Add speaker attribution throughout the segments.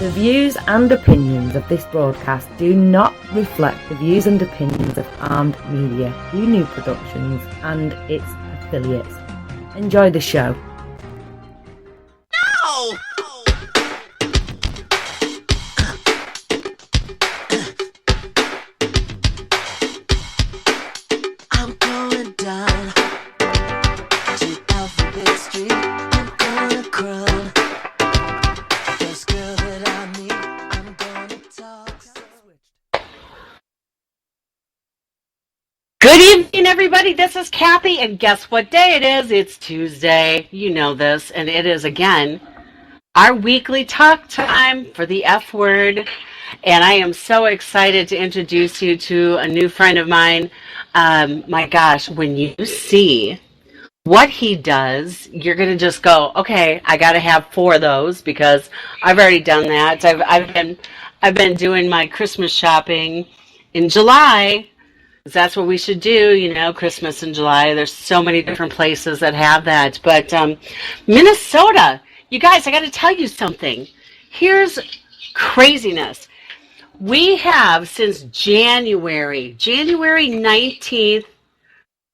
Speaker 1: The views and opinions of this broadcast do not reflect the views and opinions of Armed Media, New Productions and its affiliates. Enjoy the show.
Speaker 2: No! I'm going down to Alphabet Street. I'm gonna crown this girl that I meet. I'm gonna talk.
Speaker 3: Good evening, everybody. This is Kathy, and guess what day it is? It's Tuesday. You know this, and it is, again, our weekly talk time for the F word, and I am so excited to introduce you to a new friend of mine. My gosh, when you see what he does, you're going to just go, okay, I got to have 4 of those because I've already done that. I've been doing my Christmas shopping in July. That's what we should do, you know, Christmas in July. There's so many different places that have that. But Minnesota, you guys, I got to tell you something. Here's craziness. We have since January 19th,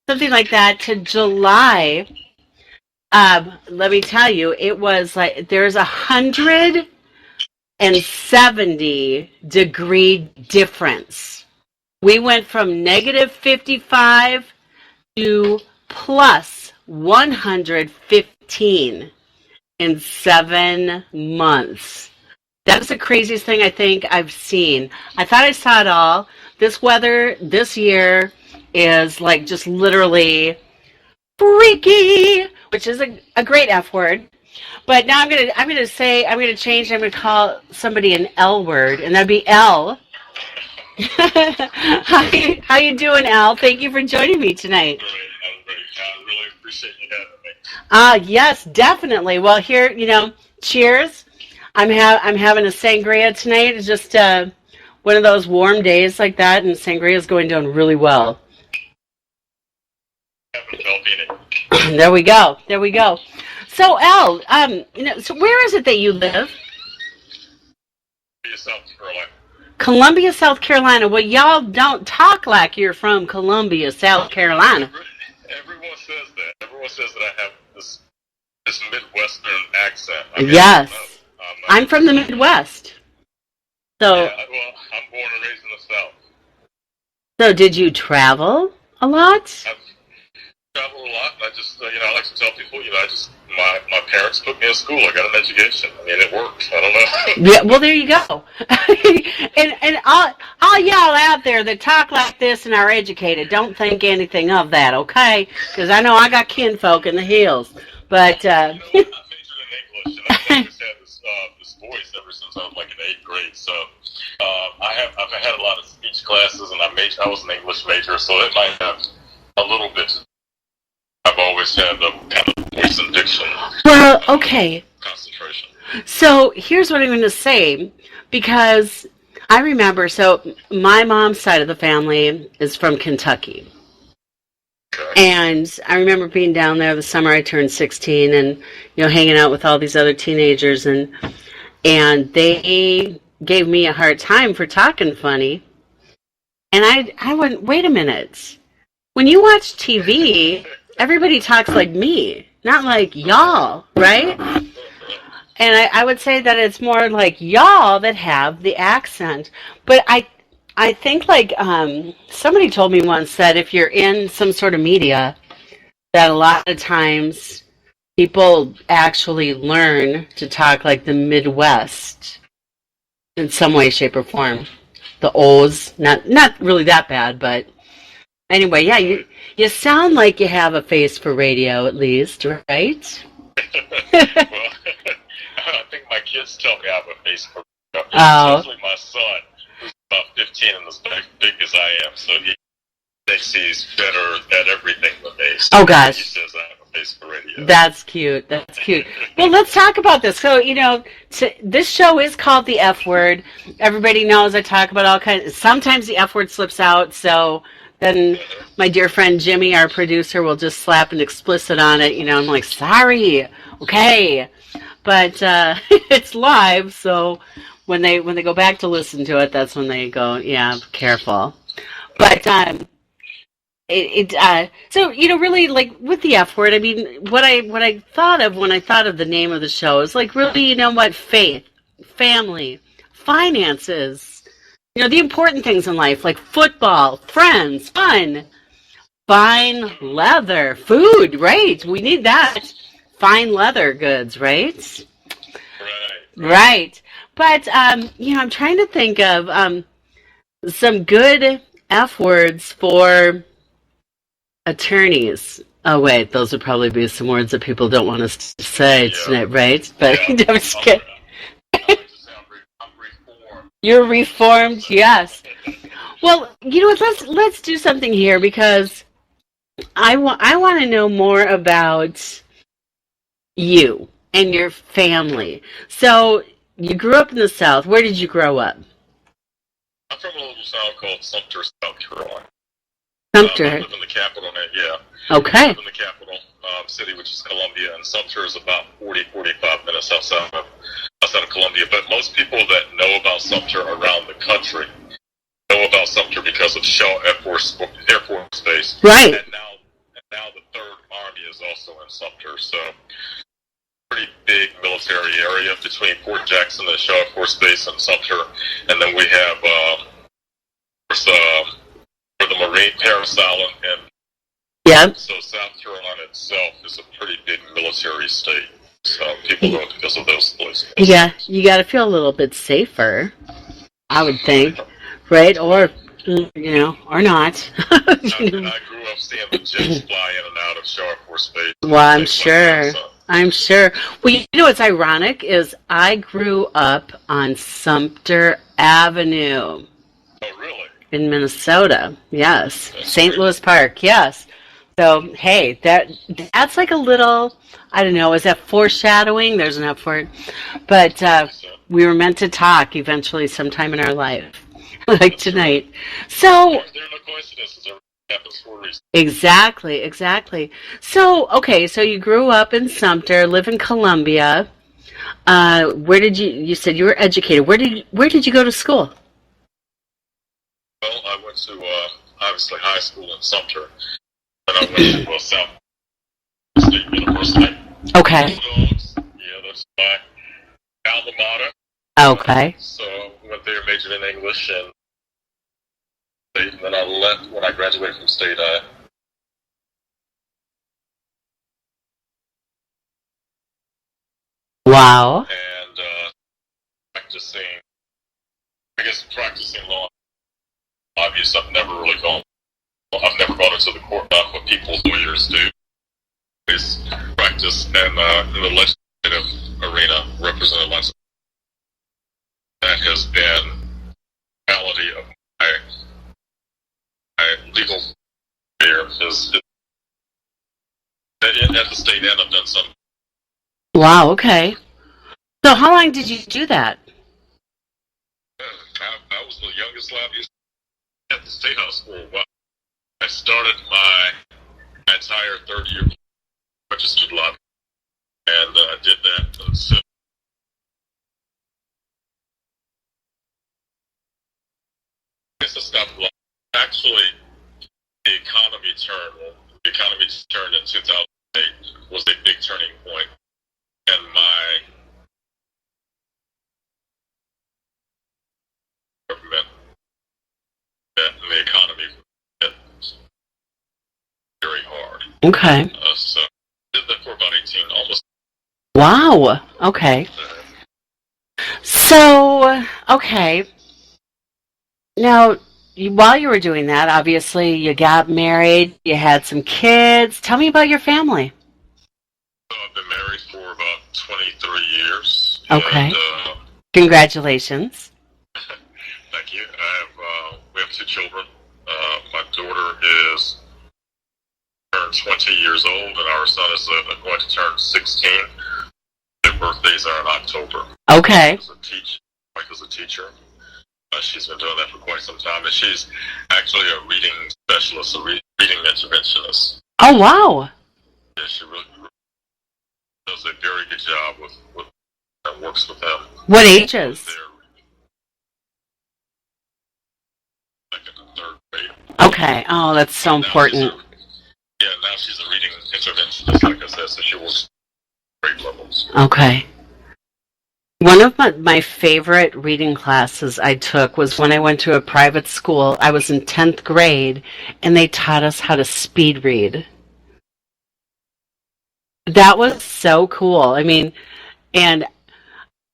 Speaker 3: something like that, to July, let me tell you, it was like there's 170-degree difference. We went from negative 55 to plus 115 in 7 months. That's the craziest thing I think I've seen. I thought I saw it all. This weather this year is like just literally freaky, which is a great F word. But now I'm gonna change. I'm gonna call somebody an L word, and that'd be L. How you doing, Al? Thank you for joining me tonight.
Speaker 4: Great. I really appreciate you having me.
Speaker 3: Yes, definitely. Well, here, cheers. I'm having a sangria tonight. It's just one of those warm days like that, and sangria is going down really well. There we go. So, Al, so where is it that you live?
Speaker 4: South Carolina.
Speaker 3: Columbia, South Carolina. Well, y'all don't talk like you're from Columbia, South Carolina.
Speaker 4: Everyone says that. Everyone says that I have this Midwestern accent.
Speaker 3: Yes. I'm from the Midwest. So,
Speaker 4: yeah, well, I'm born and raised in the South.
Speaker 3: So did you travel a lot?
Speaker 4: I've traveled a lot, and I just, I like to tell people, my parents put me in school. I got an education. I mean, it worked. I don't know.
Speaker 3: Yeah, well, there you go. and all y'all out there that talk like this and are educated, don't think anything of that, okay? Because I know I got kinfolk in the hills. But
Speaker 4: I majored in English, and I've always had this voice ever since I was like in 8th grade. So I've had a lot of speech classes, and I was an English major, so it might have a little bit. I've always had a kind of voice and diction.
Speaker 3: Well, okay.
Speaker 4: Concentration.
Speaker 3: So here's what I'm going to say, because I remember, so my mom's side of the family is from Kentucky.
Speaker 4: Okay.
Speaker 3: And I remember being down there the summer I turned 16 and, hanging out with all these other teenagers, and they gave me a hard time for talking funny. And I went, wait a minute. When you watch TV, everybody talks like me, not like y'all, right? And I would say that it's more like y'all that have the accent. But I think like somebody told me once that if you're in some sort of media, that a lot of times people actually learn to talk like the Midwest in some way, shape, or form. The O's, not really that bad, but anyway, yeah, you sound like you have a face for radio at least, right?
Speaker 4: Well, I think my kids tell me I have a face for radio.
Speaker 3: Oh.
Speaker 4: Especially my son, who's about 15 and as big as I am, so he thinks he's better at everything than me. So
Speaker 3: Oh, gosh.
Speaker 4: He says I have a face for radio.
Speaker 3: That's cute. Well, let's talk about this. So, this show is called the F word. Everybody knows I talk about all kinds. Sometimes the F word slips out, so then my dear friend Jimmy, our producer, will just slap an explicit on it. I'm like, sorry, okay. but it's live, so when they go back to listen to it, that's when they go, yeah, careful. But so really, like, with the F word, I mean, what I thought of when I thought of the name of the show is, like, really, what, faith, family, finances, the important things in life, like football, friends, fun, fine leather, food, right? We need that. Fine leather goods, right? Right. But I'm trying to think of some good F words for attorneys. Oh wait, those would probably be some words that people don't want us to say tonight, right? But I'm just kidding. You're reformed, yes. Well, let's do something here, because I want to know more about you and your family. So you grew up in the South. Where did you grow up?
Speaker 4: I'm from a little town called Sumter, South Carolina.
Speaker 3: Sumter.
Speaker 4: I live in the capital, yeah.
Speaker 3: Okay.
Speaker 4: I live in the capital city, which is Columbia, and Sumter is about 45 minutes outside of Columbia. But most people that know about Sumter around the country know about Sumter because of Shaw Air Force Base.
Speaker 3: Right.
Speaker 4: And now the Third Army is also in Sumter, so pretty big military area between Fort Jackson and Shaw Air Force Base and Sumter. And then we have where the Marine Parris Island, and so South Carolina itself is a pretty big military state. So people go because of those places.
Speaker 3: Yeah, you got to feel a little bit safer, I would think, right? Or or not.
Speaker 4: I grew up seeing the jets fly in and out of Shaw Air Force Base.
Speaker 3: Well, I'm sure. I'm sure. Well, what's ironic is I grew up on Sumter Avenue.
Speaker 4: Oh, really?
Speaker 3: In Minnesota, yes.
Speaker 4: That's
Speaker 3: St.
Speaker 4: great.
Speaker 3: Louis Park, yes. So, hey, that's like a little, I don't know, is that foreshadowing? There's an F word. But we were meant to talk eventually sometime in our life, like tonight. So,
Speaker 4: There are no coincidences. Everything happens for a reason.
Speaker 3: Exactly. So, okay, so you grew up in Sumter, live in Columbia. Where did you said you were educated. Where did you go to school?
Speaker 4: Well, I went to, obviously, high school in Sumter. And I went to South State University.
Speaker 3: Okay.
Speaker 4: Yeah, that's my alma mater.
Speaker 3: Okay.
Speaker 4: So went there, majored in English, and then I left when I graduated from state.
Speaker 3: Wow.
Speaker 4: And practicing law. Obviously, I've never gone into the court, not what people, lawyers do. Is practice in the legislative arena, represented lots of. That has been the reality of my legal career. At the state end, I've done some.
Speaker 3: Wow, okay. So how long did you do that?
Speaker 4: I was the youngest lobbyist at the State House for a while. I started my entire third year registered lobby, and did that until I guess I stopped lobbying. Actually, the economy turned in 2008 was a big turning point, and my government and the economy hit very hard.
Speaker 3: Okay.
Speaker 4: So I did that for about 18, almost.
Speaker 3: Wow. Okay. So, okay. Now, while you were doing that, obviously you got married, you had some kids. Tell me about your family.
Speaker 4: So I've been married for about 23 years.
Speaker 3: Okay.
Speaker 4: And,
Speaker 3: Congratulations.
Speaker 4: thank you. We have two children. My daughter is turned 20 years old, and our son is going to turn 16. Their birthdays are in October.
Speaker 3: Okay.
Speaker 4: Wife is a teacher. She's been doing that for quite some time, and she's actually a reading specialist, a reading interventionist.
Speaker 3: Oh, wow.
Speaker 4: Yeah, she really does a very good job with that works with them.
Speaker 3: What ages?
Speaker 4: They're second and third grade.
Speaker 3: Okay. Oh, that's so important.
Speaker 4: Now she's a reading interventionist, like I said, so she works grade levels.
Speaker 3: Okay. One of my favorite reading classes I took was when I went to a private school. I was in 10th grade, and they taught us how to speed read. That was so cool. I mean, and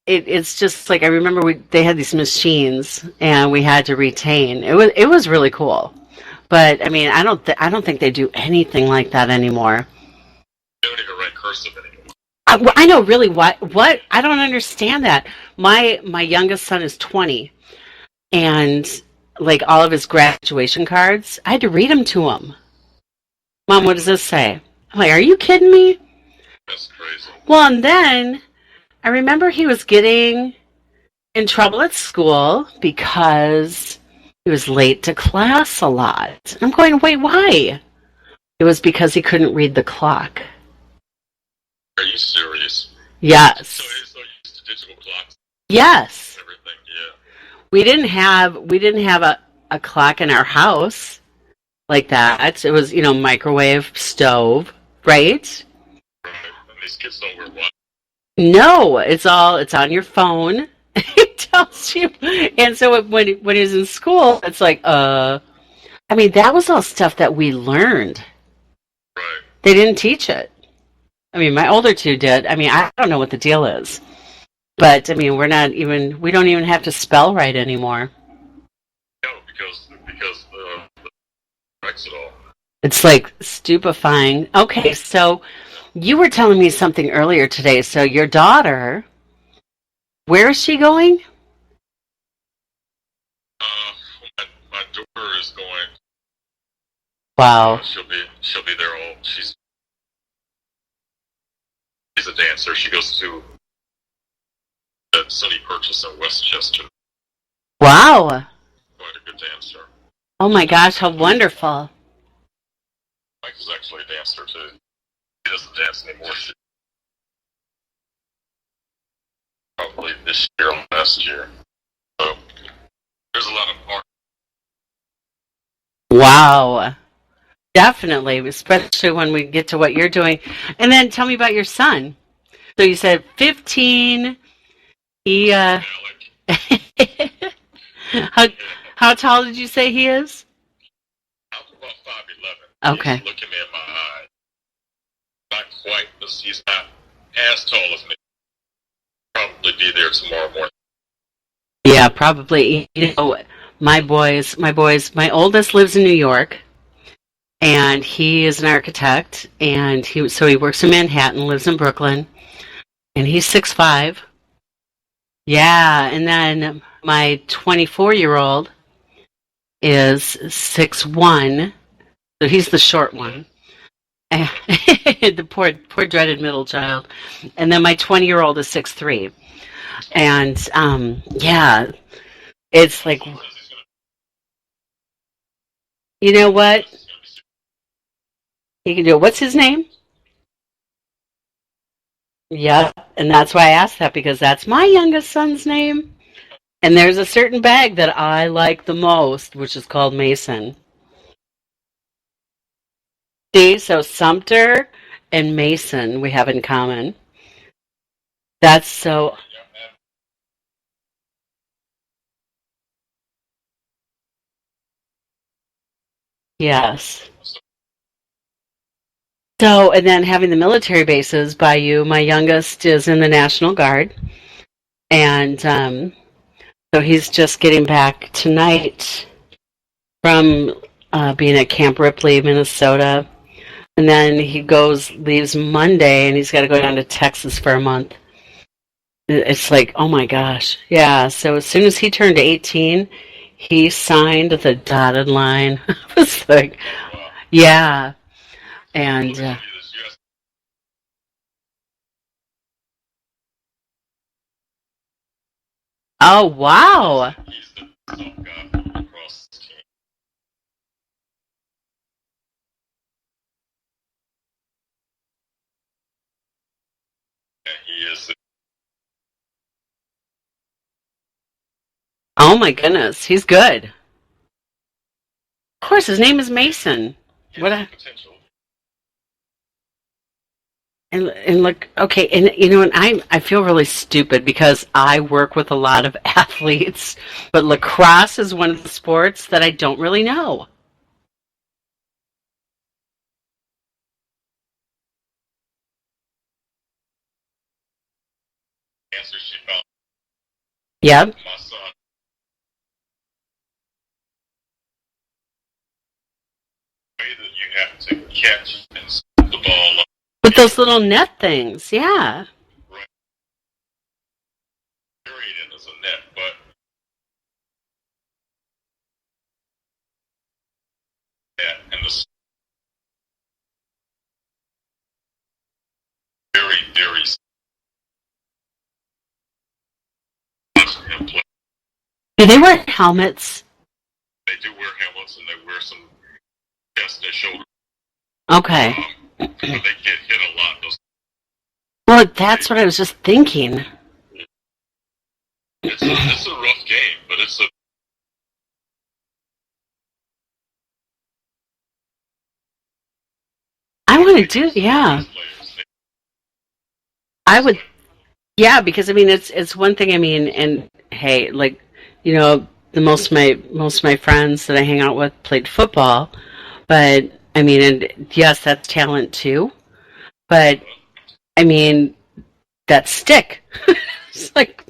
Speaker 3: it's just like I remember they had these machines, and we had to retain. It was really cool. But I mean, I don't think they do anything like that anymore.
Speaker 4: They don't even write cursive anymore.
Speaker 3: I know, really. What? I don't understand that. My youngest son is 20, and like all of his graduation cards, I had to read them to him. Mom, what does this say? I'm like, are you kidding me?
Speaker 4: That's crazy.
Speaker 3: Well, and then I remember he was getting in trouble at school because he was late to class a lot. I'm going, wait, why? It was because he couldn't read the clock.
Speaker 4: Are you serious?
Speaker 3: Yes.
Speaker 4: So you're used to digital clocks.
Speaker 3: Yes.
Speaker 4: Everything, yeah.
Speaker 3: We didn't have a clock in our house like that. It was, microwave, stove, right?
Speaker 4: Right. And these kids don't wear watches.
Speaker 3: No, it's on your phone. It tells you. And so when he was in school, it's like, I mean, that was all stuff that we learned.
Speaker 4: Right.
Speaker 3: They didn't teach it. I mean, my older two did. I mean, I don't know what the deal is. But, I mean, we don't even have to spell right anymore.
Speaker 4: No, because corrects it all.
Speaker 3: It's like stupefying. Okay, so you were telling me something earlier today. So your daughter, where is she going?
Speaker 4: My daughter is going.
Speaker 3: Wow.
Speaker 4: She'll be there all. She's a dancer. She goes to the Sunny Purchase in Westchester.
Speaker 3: Wow.
Speaker 4: Quite a good dancer.
Speaker 3: Oh my gosh, how wonderful.
Speaker 4: Mike is actually a dancer too. He doesn't dance anymore. Probably this year or last year. So there's a lot of art.
Speaker 3: Wow. Definitely, especially when we get to what you're doing. And then tell me about your son. So you said 15. He how tall did you say he is?
Speaker 4: I'm about 5'11".
Speaker 3: Okay.
Speaker 4: He's looking me in my eye. Not quite, but he's not as tall as me. Probably be there tomorrow morning.
Speaker 3: Yeah, probably. My oldest lives in New York, and he is an architect, and he works in Manhattan, lives in Brooklyn, and he's 6'5". Yeah, and then my 24-year-old is 6'1", so he's the short one. The poor dreaded middle child. And then my 20-year-old is 6'3". And yeah, it's like, you know what? He can do it. What's his name? Yeah, and that's why I asked that, because that's my youngest son's name. And there's a certain bag that I like the most, which is called Mason. See, so Sumter and Mason we have in common. That's so. Yes. So, and then having the military bases by you, my youngest is in the National Guard. And so he's just getting back tonight from being at Camp Ripley, Minnesota. And then he leaves Monday, and he's got to go down to Texas for a month. It's like, oh my gosh. Yeah, so as soon as he turned 18, he signed the dotted line. I was like, yeah. And oh, wow.
Speaker 4: He's the top guy across the team. And he is
Speaker 3: Oh my goodness, he's good. Of course, his name is Mason. What?
Speaker 4: Potential.
Speaker 3: And look, okay, and you know, and I feel really stupid because I work with a lot of athletes, but lacrosse is one of the sports that I don't really know.
Speaker 4: Answer she found.
Speaker 3: Yep.
Speaker 4: My son. The way that you have to catch and set the ball up.
Speaker 3: With those little net things, yeah.
Speaker 4: Right. Buried in as a net, but yeah, and the very, very him play.
Speaker 3: Do they wear helmets?
Speaker 4: They do wear helmets and they wear some chest and shoulder.
Speaker 3: Okay.
Speaker 4: But they get hit a lot. Those
Speaker 3: Well, that's what I was just thinking.
Speaker 4: it's a rough game, but it's a
Speaker 3: I want to do, yeah.
Speaker 4: players.
Speaker 3: I would, yeah, because I mean, it's one thing. I mean, and hey, like, you know, the most of my friends that I hang out with played football, but I mean, and yes, that's talent too. But I mean, that stick. It's like,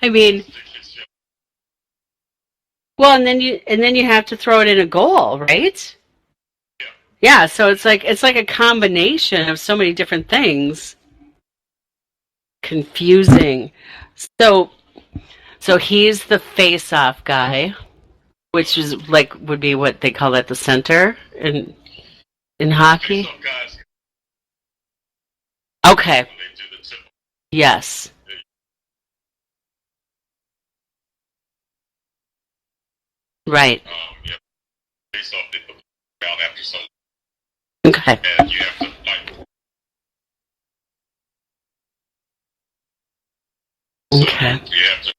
Speaker 3: I mean, well, and then you have to throw it in a goal, right? Yeah, so it's like a combination of so many different things. Confusing. So so he's the face-off guy, which is like would be what they call at the center in hockey.
Speaker 4: Some guys
Speaker 3: Okay.
Speaker 4: when they do the tip,
Speaker 3: Yes. Right.
Speaker 4: yeah, face off they put down after some,
Speaker 3: Okay.
Speaker 4: and you have to fight. So
Speaker 3: Okay.
Speaker 4: you have to.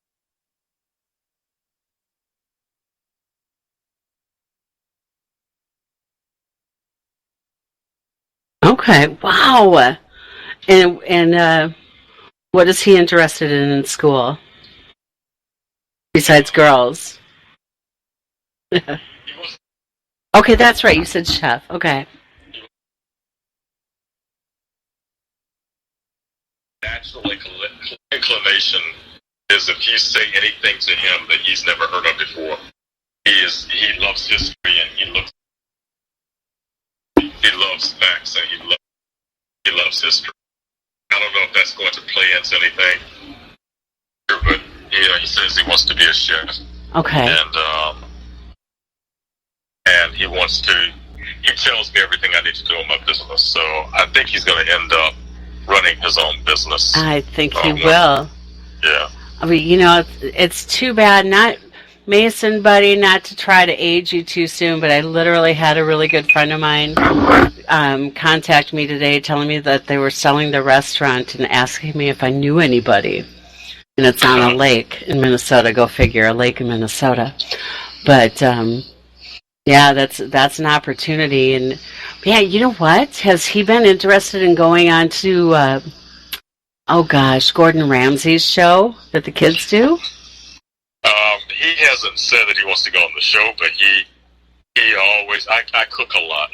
Speaker 3: Okay. Wow. And what is he interested in school besides girls?
Speaker 4: He was
Speaker 3: Okay, that's right. You said chef. Okay.
Speaker 4: natural inclination is if you say anything to him that he's never heard of before, he loves history and he loves facts and he loves history. I don't know if that's going to play into anything, but yeah, he says he wants to be a chef
Speaker 3: Okay.
Speaker 4: and he wants to. He tells me everything I need to do in my business, so I think he's going to end up running his own business.
Speaker 3: I think he
Speaker 4: Um,
Speaker 3: will.
Speaker 4: Yeah.
Speaker 3: I mean, you know, it's too bad, not Mason, buddy, not to try to age you too soon, but I literally had a really good friend of mine contact me today telling me that they were selling the restaurant and asking me if I knew anybody. And it's on a lake in Minnesota. Go figure, a lake in Minnesota. But yeah, that's an opportunity. And yeah, you know what? Has he been interested in going on to oh gosh, Gordon Ramsay's show that the kids do?
Speaker 4: He hasn't said that he wants to go on the show, but he always. I cook a lot.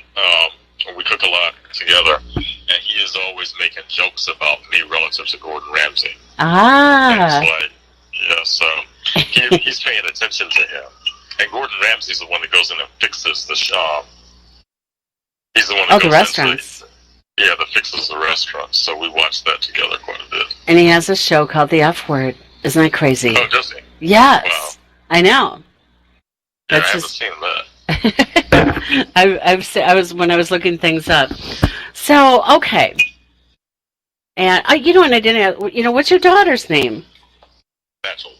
Speaker 4: We cook a lot together, and he is always making jokes about me relative to Gordon Ramsay.
Speaker 3: Ah.
Speaker 4: And it's like, yeah, so he's paying attention to him. And Gordon Ramsay's the one that goes in and fixes the shop. He's the one that
Speaker 3: Oh, the
Speaker 4: goes
Speaker 3: restaurants.
Speaker 4: Yeah, that fixes the restaurants. So we watch that together quite a bit.
Speaker 3: And he has a show called The F Word. Isn't that crazy?
Speaker 4: Oh, does he?
Speaker 3: Yes.
Speaker 4: Wow.
Speaker 3: I know.
Speaker 4: Yeah,
Speaker 3: That's
Speaker 4: I haven't
Speaker 3: just-
Speaker 4: seen that.
Speaker 3: I was when I was looking things up. So okay, and you know, and I didn't. You know, what's your daughter's name?
Speaker 4: Satchel.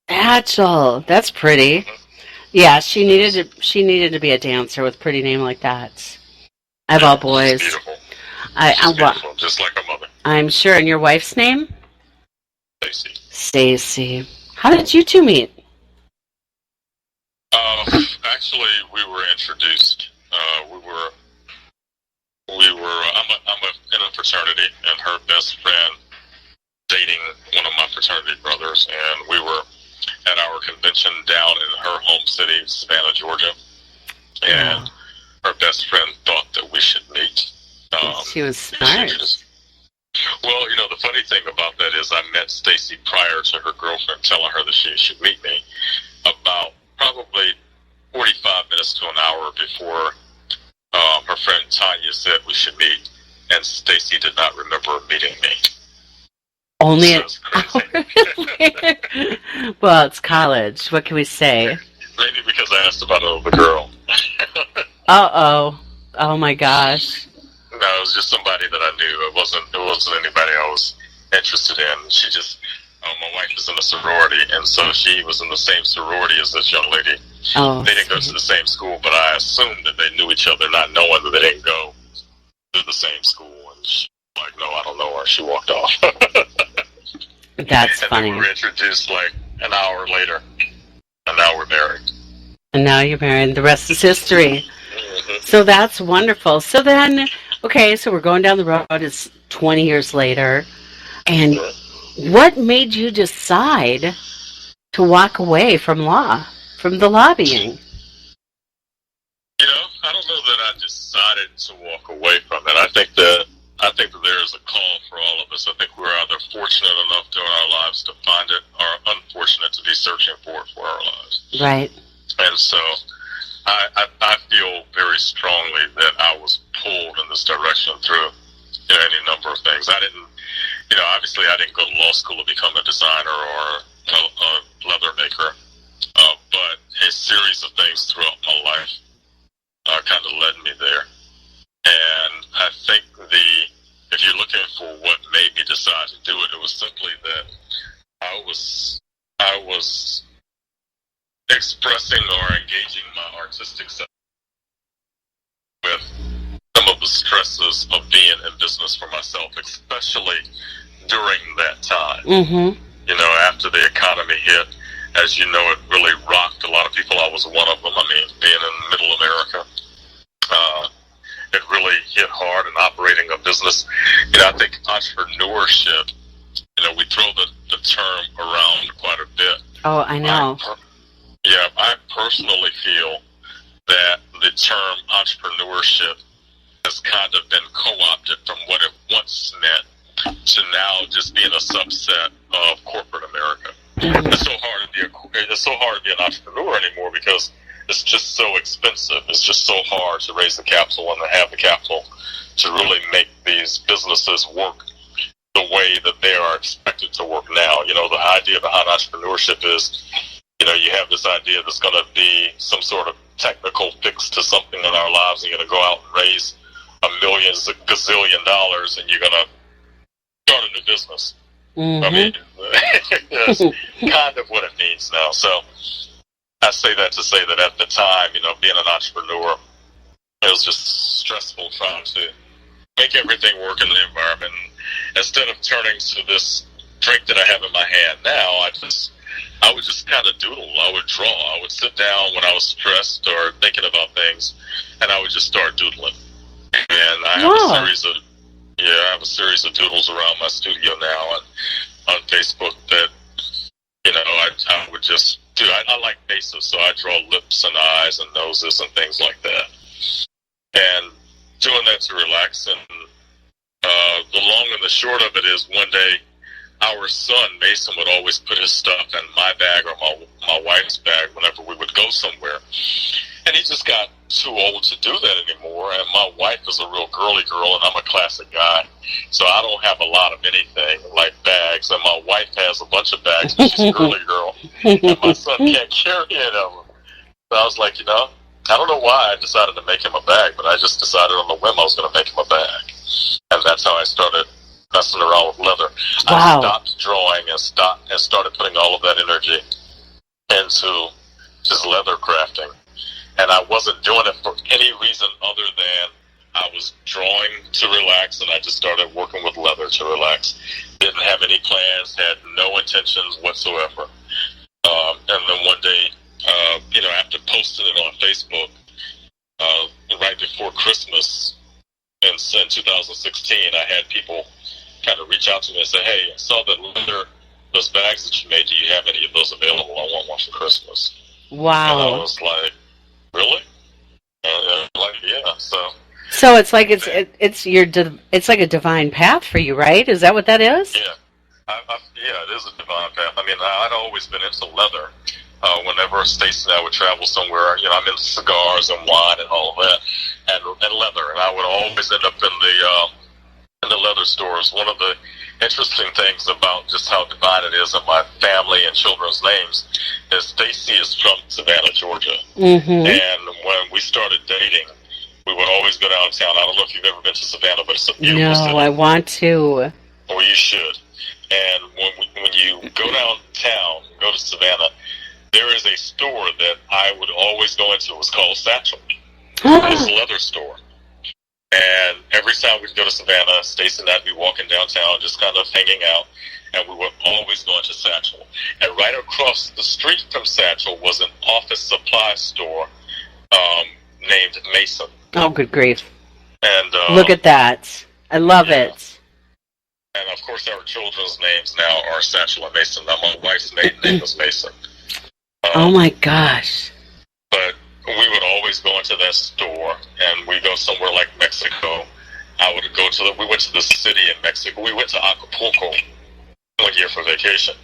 Speaker 3: Satchel. That's pretty. Yeah, she needed to be a dancer with a pretty name like that. I have all boys.
Speaker 4: She's beautiful.
Speaker 3: I'm
Speaker 4: Beautiful, just like her mother,
Speaker 3: I'm sure. And your wife's name?
Speaker 4: Stacy.
Speaker 3: Stacy. How did you two meet?
Speaker 4: introduced. I'm in a fraternity, and her best friend dating one of my fraternity brothers, and we were at our convention down in her home city, Savannah, Georgia, and her best friend thought that we should meet.
Speaker 3: She was smart.
Speaker 4: Well, the funny thing about that is I met Stacy prior to her girlfriend telling her that she should meet me, about probably 45 minutes to an hour before her friend Tanya said we should meet, and Stacy did not remember meeting me.
Speaker 3: Only an hour later. Well, it's college. What can we say?
Speaker 4: Maybe because I asked about the girl.
Speaker 3: Uh-oh. Oh, my gosh.
Speaker 4: No, it was just somebody that I knew. It wasn't anybody I was interested in. She just, my wife is in a sorority, and so she was in the same sorority as this young lady.
Speaker 3: Oh,
Speaker 4: they didn't go to the same school, but I assumed that they knew each other, not knowing that they didn't go to the same school. And she was like, no, I don't know her. She walked off.
Speaker 3: That's funny.
Speaker 4: And we were introduced like an hour later, and now we're married.
Speaker 3: And now you're married. The rest is history.
Speaker 4: Mm-hmm.
Speaker 3: So that's wonderful. So then, okay, so we're going down the road. It's 20 years later. And what made you decide to walk away from the lobbying?
Speaker 4: I don't know that I decided to walk away from it. I think that there is a call for all of us. I think we're either fortunate enough during our lives to find it, or unfortunate to be searching for it for our lives.
Speaker 3: Right.
Speaker 4: And so I feel very strongly that I was pulled in this direction through any number of things. I didn't, obviously I didn't go to law school to become a designer or a leather maker, but a series of things throughout my life kind of led me there. And I think if you're looking for what made me decide to do it, it was simply that I was expressing or engaging my artistic self with some of the stresses of being in business for myself, especially during that time.
Speaker 3: Mm-hmm.
Speaker 4: After the economy hit, as you know, it really rocked a lot of people. I was one of them. I mean, being in middle America, it really hit hard in operating a business. I think entrepreneurship, we throw the term around quite a bit.
Speaker 3: Oh, I know.
Speaker 4: I personally feel that the term entrepreneurship has kind of been co-opted from what it once meant to now just being a subset of corporate America.
Speaker 3: Mm-hmm.
Speaker 4: It's so hard to be an entrepreneur anymore because it's just so expensive. It's just so hard to raise the capital and to have the capital to really make these businesses work the way that they are expected to work now. The idea behind entrepreneurship is, you have this idea that's going to be some sort of technical fix to something in our lives, and you're going to go out and raise $1 gazillion dollars, and you're going to start a new business.
Speaker 3: Mm-hmm.
Speaker 4: I mean, that's kind of what it means now. So I say that to say that at the time, being an entrepreneur, it was just stressful trying to make everything work in the environment. Instead of turning to this drink that I have in my hand now, I would just kind of doodle. I would draw. I would sit down when I was stressed or thinking about things, and I would just start doodling. And I have a series of doodles around my studio now and on Facebook that, I would just do. I like faces, so I draw lips and eyes and noses and things like that. And doing that to relax. And the long and the short of it is one day our son, Mason, would always put his stuff in my bag or my wife's bag whenever we would go somewhere. And he just got too old to do that anymore. And my wife is a real girly girl, and I'm a classic guy. So I don't have a lot of anything like bags. And my wife has a bunch of bags, but she's a girly girl. And my son can't carry any of them. So I was like, I don't know why I decided to make him a bag, but I just decided on the whim I was going to make him a bag. And that's how I started messing around with leather.
Speaker 3: Wow.
Speaker 4: I stopped drawing and started putting all of that energy into just leather crafting. And I wasn't doing it for any reason other than I was drawing to relax, and I just started working with leather to relax. Didn't have any plans, had no intentions whatsoever. And then one day, after posting it on Facebook, in 2016, I had people kind of reach out to me and say, "Hey, I saw those bags that you made. Do you have any of those available? I want one for Christmas."
Speaker 3: Wow.
Speaker 4: And I was like, "Really?" And like, yeah.
Speaker 3: So it's like it's like a divine path for you, right? Is that what that is?
Speaker 4: Yeah, yeah, it is a divine path. I mean, I'd always been into leather. Whenever Stacey and I would travel somewhere, I'm into cigars and wine and all of that, and leather. And I would always end up in the leather stores. One of the interesting things about just how divine it is in my family and children's names is Stacey is from Savannah, Georgia.
Speaker 3: Mm-hmm.
Speaker 4: And when we started dating, we would always go downtown. I don't know if you've ever been to Savannah, but it's a beautiful city.
Speaker 3: No, I want to.
Speaker 4: Well, you should. And when you go downtown, go to Savannah, there is a store that I would always go into. It was called Satchel. It's a leather store. And every time we'd go to Savannah, Stacey and I'd be walking downtown, just kind of hanging out, and we would always go into Satchel. And right across the street from Satchel was an office supply store named Mason.
Speaker 3: Oh, good grief.
Speaker 4: And
Speaker 3: look at that. I love it.
Speaker 4: And, of course, our children's names now are Satchel and Mason. Now, my wife's maiden name was Mason.
Speaker 3: Oh, my gosh.
Speaker 4: But we would always go into that store, and we go somewhere like Mexico. We went to the city in Mexico. We went to Acapulco one year for vacation,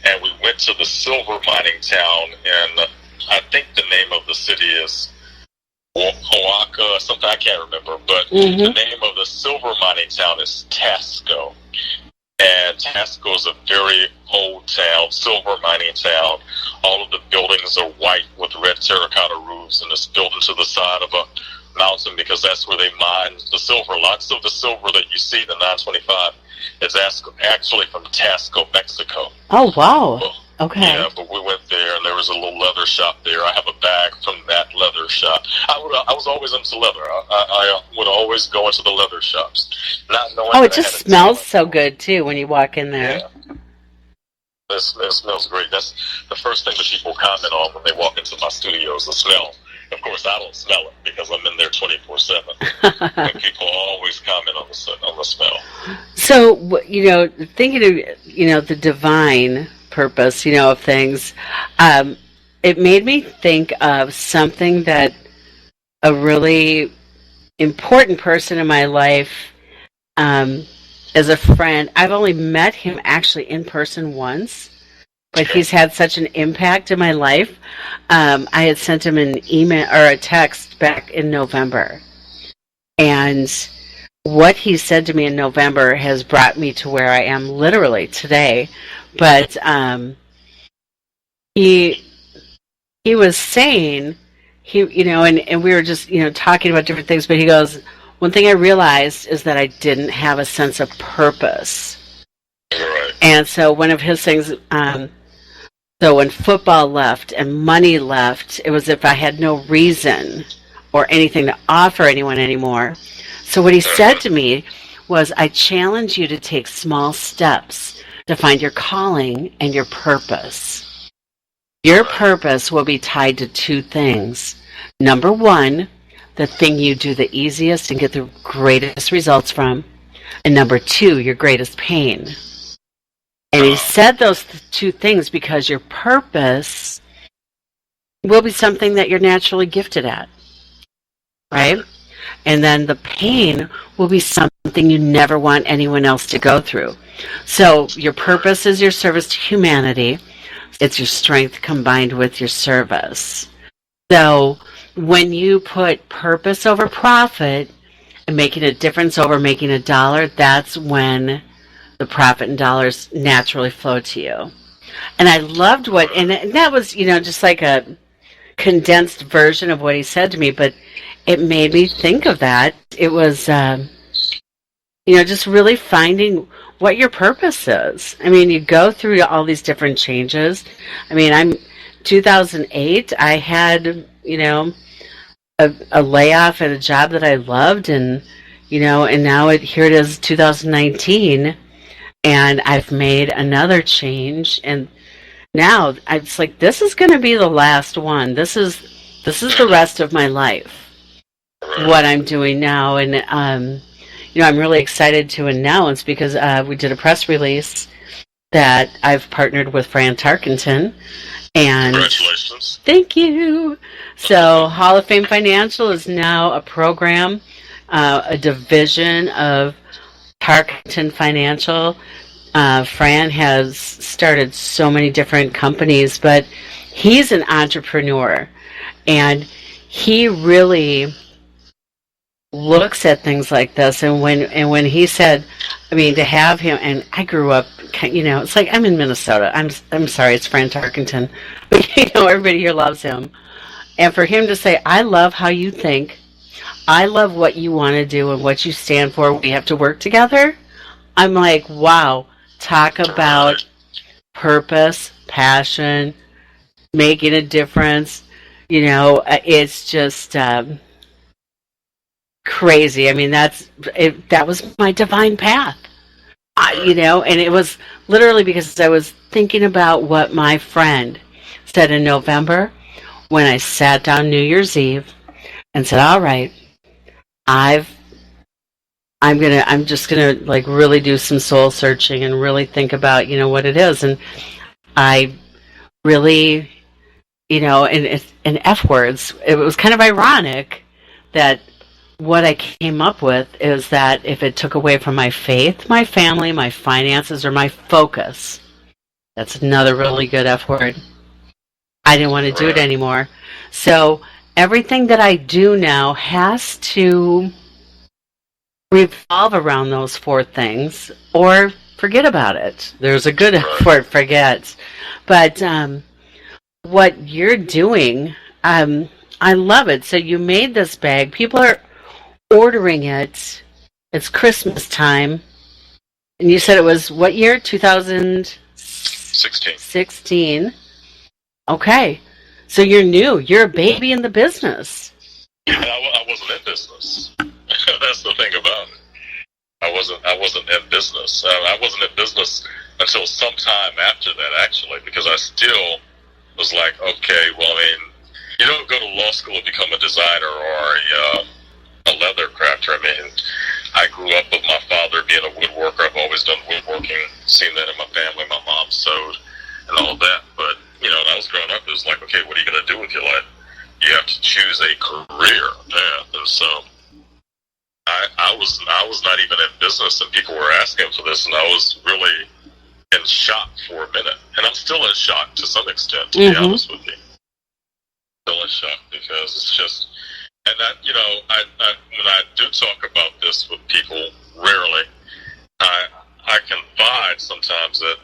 Speaker 4: and we went to the silver mining town, and I think the name of the city is Oaxaca or something, I can't remember, but the name of the silver mining town is Tasco. And Tasco is a very old town, silver mining town. All of the buildings are white with red terracotta roofs, and it's built into the side of a mountain because that's where they mine the silver. Lots of the silver that you see, the 925, is actually from Tasco, Mexico.
Speaker 3: Oh, wow. Okay.
Speaker 4: Yeah, but we went there, and there was a little leather shop there. I have a bag from that leather shop. I was always into leather. I would always go into the leather shops, not knowing.
Speaker 3: Oh, it just smells so good too when you walk in there.
Speaker 4: Yeah. It smells great. That's the first thing that people comment on when they walk into my studio is the smell. Of course, I don't smell it because I'm in there 24/7. But people always comment on the smell.
Speaker 3: So, thinking of, the divine purpose, of things, it made me think of something that a really important person in my life, as a friend, I've only met him actually in person once, but he's had such an impact in my life. I had sent him an email or a text back in November, and what he said to me in November has brought me to where I am literally today. But he was saying, and we were just, talking about different things, but he goes, one thing I realized is that I didn't have a sense of purpose.
Speaker 4: Right.
Speaker 3: And so one of his things, so when football left and money left, it was if I had no reason or anything to offer anyone anymore. So what he said to me was, I challenge you to take small steps to find your calling and your purpose. Your purpose will be tied to two things. Number one, the thing you do the easiest and get the greatest results from. And number two, your greatest pain. And he said those two things because your purpose will be something that you're naturally gifted at. Right? And then the pain will be something you never want anyone else to go through. So your purpose is your service to humanity. It's your strength combined with your service. So when you put purpose over profit and making a difference over making a dollar, that's when the profit and dollars naturally flow to you. And I loved and that was, just like a condensed version of what he said to me, but it made me think of that. It was, just really finding what your purpose is. I mean, you go through all these different changes. I mean, 2008, I had, a layoff at a job that I loved, and, and now here it is, 2019, and I've made another change, and now it's like, this is going to be the last one. This is the rest of my life, what I'm doing now. And I'm really excited to announce because we did a press release that I've partnered with Fran Tarkenton. And
Speaker 4: Congratulations.
Speaker 3: Thank you. So Hall of Fame Financial is now a program, a division of Tarkenton Financial. Fran has started so many different companies, but he's an entrepreneur, and he really looks at things like this. And when he said, I mean, to have him, and I grew up, it's like I'm in Minnesota. I'm sorry, it's Fran Tarkenton, but everybody here loves him. And for him to say, I love how you think, I love what you want to do and what you stand for, we have to work together. I'm like, wow, talk about purpose, passion, making a difference. It's just crazy. I mean, that was my divine path. And it was literally because I was thinking about what my friend said in November when I sat down New Year's Eve and said, all right, I'm just gonna like really do some soul searching and really think about what it is. And I really in F words, it was kind of ironic that what I came up with is that if it took away from my faith, my family, my finances, or my focus, that's another really good F word, I didn't want to do it anymore. So everything that I do now has to revolve around those four things, or forget about it. There's a good F word, forget. But what you're doing, I love it. So you made this bag. People are ordering it. It's Christmas time. And you said it was what year? 2016. Okay. So you're new. You're a baby in the business.
Speaker 4: Yeah, I wasn't in business. That's the thing about it. I wasn't in business. I wasn't in business until sometime after that, actually, because I still was like, okay, well, I mean, you don't go to law school to become a designer or a leather crafter. I mean, I grew up with my father being a woodworker. I've always done woodworking, seen that in my family. My mom sewed and all that. But, when I was growing up, it was like, okay, what are you going to do with your life? You have to choose a career path. And so I was not even in business, and people were asking for this, and I was really in shock for a minute. And I'm still in shock to some extent, to be honest with you. Still in shock because it's just, and that, when I do talk about this with people, rarely, I confide sometimes that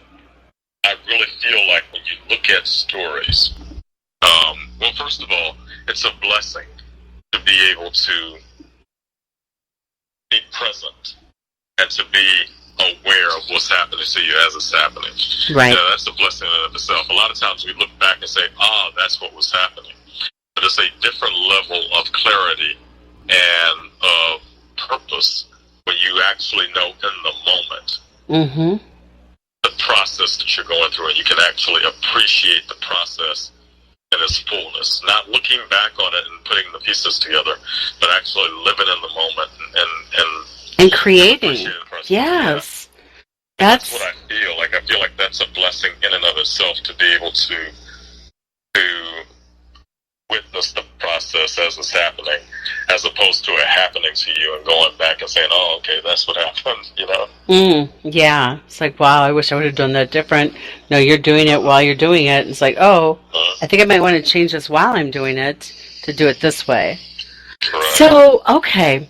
Speaker 4: I really feel like when you look at stories, well, first of all, it's a blessing to be able to be present and to be aware of what's happening to you as it's happening.
Speaker 3: Right.
Speaker 4: That's a blessing in and of itself. A lot of times we look back and say, that's what was happening. But it's a different level of clarity and of purpose when you actually know in the moment the process that you're going through, and you can actually appreciate the process in its fullness, not looking back on it and putting the pieces together, but actually living in the moment
Speaker 3: and creating. Yes.
Speaker 4: Yeah. That's what I feel like. I feel like that's a blessing in and of itself, to be able to witness the process as it's happening, as opposed to it happening to you and going back and saying, oh, okay, that's what happened,
Speaker 3: Yeah. It's like, wow, I wish I would have done that different. No, you're doing it while you're doing it. It's like, I think I might want to change this while I'm doing it to do it this way.
Speaker 4: Correct.
Speaker 3: So, okay.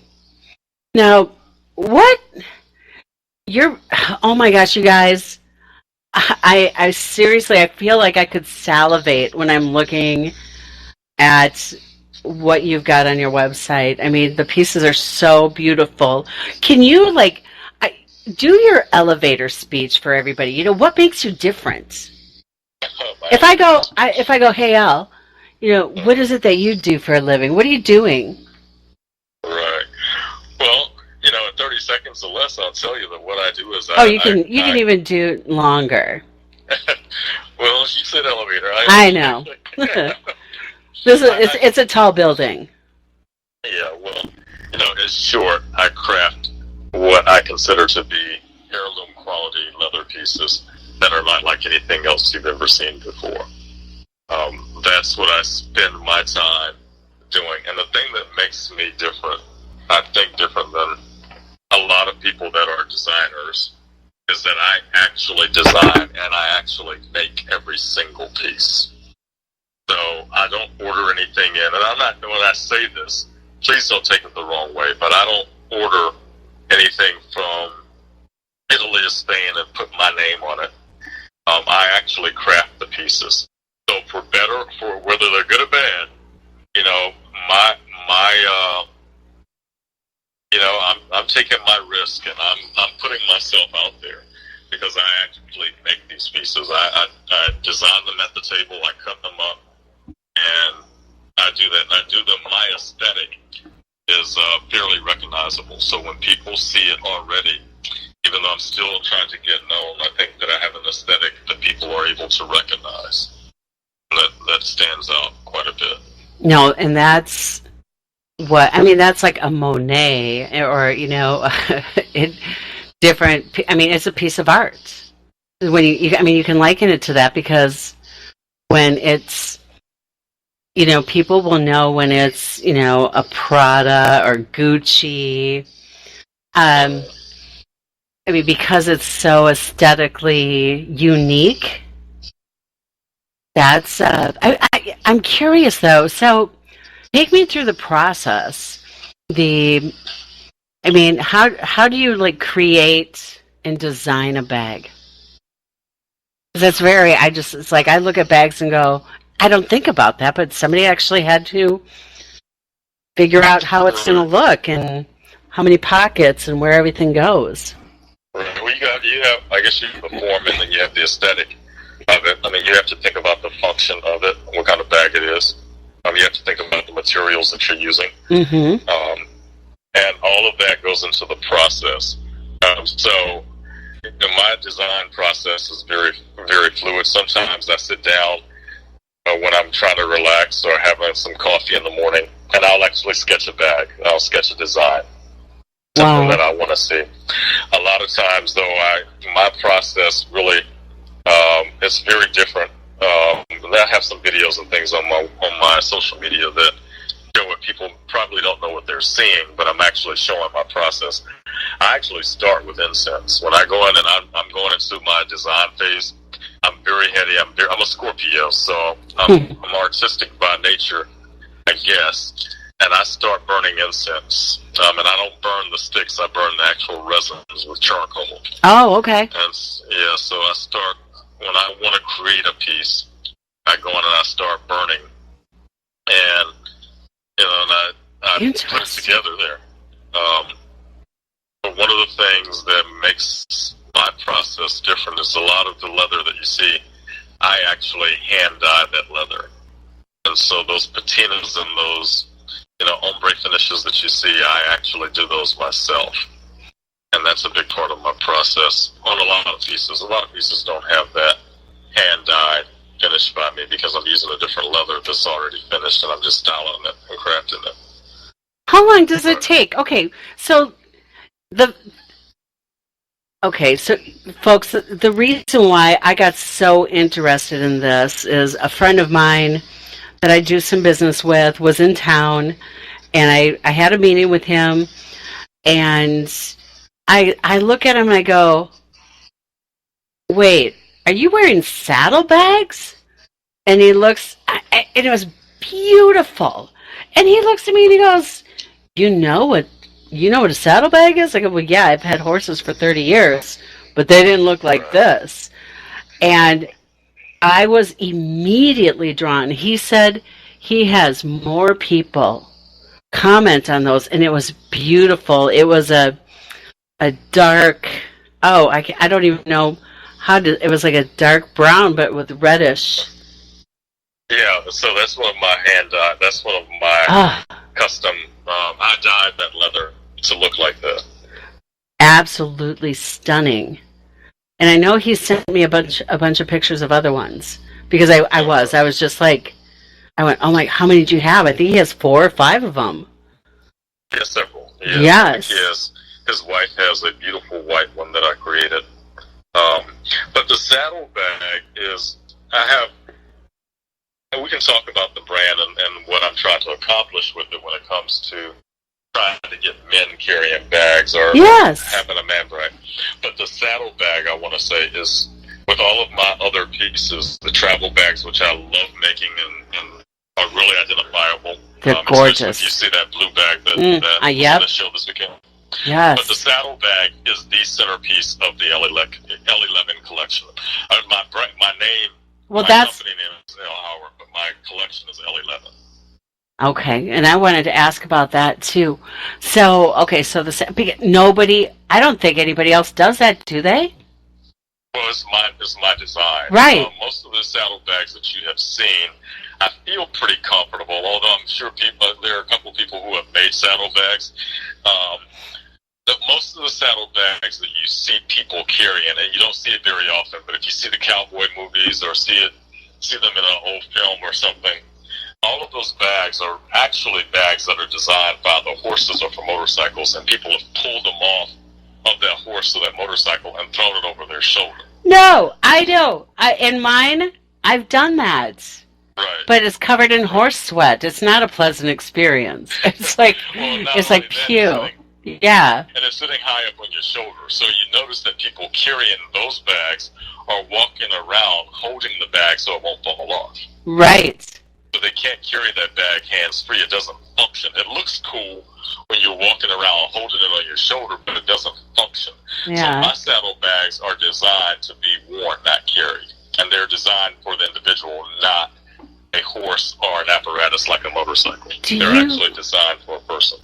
Speaker 3: Now, oh my gosh, you guys, I seriously, I feel like I could salivate when I'm looking at what you've got on your website. I mean, the pieces are so beautiful. Can you do your elevator speech for everybody? What makes you different? If I go, hey Al, what is it that you do for a living? What are you doing?
Speaker 4: Right. Well, in 30 seconds or less, I'll tell you that what I do is
Speaker 3: you can even do longer.
Speaker 4: Well, you said elevator.
Speaker 3: I know. It's a tall building.
Speaker 4: Yeah, well, it's short. I craft what I consider to be heirloom quality leather pieces that are not like anything else you've ever seen before. That's what I spend my time doing. And the thing that makes me different, I think different than a lot of people that are designers, is that I actually design and I actually make every single piece. So I don't order anything in. And I'm not, when I say this, please don't take it the wrong way, but I don't order anything from Italy or Spain and put my name on it. I actually craft the pieces. So for better, for whether they're good or bad, I'm taking my risk and I'm putting myself out there because I actually make these pieces. I design them at the table, I cut them up, and I do that. And I do them. My aesthetic is fairly recognizable. So when people see it already, even though I'm still trying to get known, I think that I have an aesthetic that people are able to recognize. That stands out quite a bit.
Speaker 3: No, and that's that's like a Monet or, different. I mean, it's a piece of art. When you can liken it to that because when it's, people will know when it's, a Prada or Gucci. Because it's so aesthetically unique. That's I'm curious though. So take me through the process. How do you create and design a bag? That's it's like I look at bags and go, I don't think about that, but somebody actually had to figure out how it's going to look and how many pockets and where everything goes.
Speaker 4: Well, you have, I guess you have the form and then you have the aesthetic of it. You have to think about the function of it, what kind of bag it is. You have to think about the materials that you're using.
Speaker 3: Mm-hmm.
Speaker 4: And all of that goes into the process. So my design process is very, very fluid. Sometimes I sit down when I'm trying to relax or having some coffee in the morning, and I'll actually sketch a bag. I'll sketch a design. Something that I want to see. A lot of times, though, my process really is very different. I have some videos and things on my social media that show what people probably don't know what they're seeing, but I'm actually showing my process. I actually start with incense. When I go in and I'm going into my design phase, I'm very heady. I'm a Scorpio, so I'm artistic by nature, I guess. And I start burning incense. And I don't burn the sticks. I burn the actual resins with charcoal.
Speaker 3: Oh, okay.
Speaker 4: And so I start, when I want to create a piece, I go in and I start burning. And, I put it together there. But one of the things that makes my process different is a lot of the leather that you see, I actually hand dye that leather. And so those patinas and those ombre finishes that you see, I actually do those myself. And that's a big part of my process on a lot of pieces. A lot of pieces don't have that hand-dyed finish by me because I'm using a different leather that's already finished and I'm just styling it and crafting it.
Speaker 3: How long does it take? Okay, so folks, the reason why I got so interested in this is a friend of mine that I do some business with was in town, and I had a meeting with him, and I look at him and I go, wait, are you wearing saddlebags? And he looks, and it was beautiful. And he looks at me and he goes, you know what a saddlebag is? I go, well, yeah, I've had horses for 30 years, but they didn't look like this. And I was immediately drawn. He said he has more people comment on those, and it was beautiful. It was a dark, I don't even know it was like a dark brown, but with reddish.
Speaker 4: Yeah, so that's one of my hand-dyed. That's one of my custom. I dyed that leather to look like that.
Speaker 3: Absolutely stunning. And I know he sent me a bunch of pictures of other ones because I was just like, I went, oh my, how many do you have? I think he has 4 or 5 of them.
Speaker 4: He has several.
Speaker 3: Yes.
Speaker 4: He has his wife has a beautiful white one that I created. But the saddlebag is, and we can talk about the brand and what I'm trying to accomplish with it when it comes to trying to get men carrying bags or having a man bag. But the saddlebag, I want to say, is with all of my other pieces, the travel bags, which I love making and are really identifiable.
Speaker 3: They're gorgeous.
Speaker 4: You see that blue bag that was on the show this weekend.
Speaker 3: Yes.
Speaker 4: But the saddlebag is the centerpiece of the L11 collection. My name, my company name is L Howard, but my collection is L11.
Speaker 3: Okay, and I wanted to ask about that too. So, nobody, I don't think anybody else does that, do they?
Speaker 4: Well, it's my design.
Speaker 3: Right.
Speaker 4: Most of the saddlebags that you have seen, I feel pretty comfortable, although I'm sure there are a couple of people who have made saddlebags. Most of the saddlebags that you see people carrying, and you don't see it very often, but if you see the cowboy movies or see them in an old film or something, all of those bags are actually bags that are designed by the horses or for motorcycles, and people have pulled them off of that horse or that motorcycle and thrown it over their shoulder.
Speaker 3: No, I know. In mine, I've done that.
Speaker 4: Right.
Speaker 3: But it's covered in horse sweat. It's not a pleasant experience. It's like pew. Yeah.
Speaker 4: And it's sitting high up on your shoulder. So you notice that people carrying those bags are walking around holding the bag so it won't fall off.
Speaker 3: Right.
Speaker 4: So they can't carry that bag hands-free. It doesn't function. It looks cool when you're walking around holding it on your shoulder, but it doesn't function.
Speaker 3: Yeah.
Speaker 4: So my saddlebags are designed to be worn, not carried. And they're designed for the individual, not a horse or an apparatus like a motorcycle. They're actually designed for a person.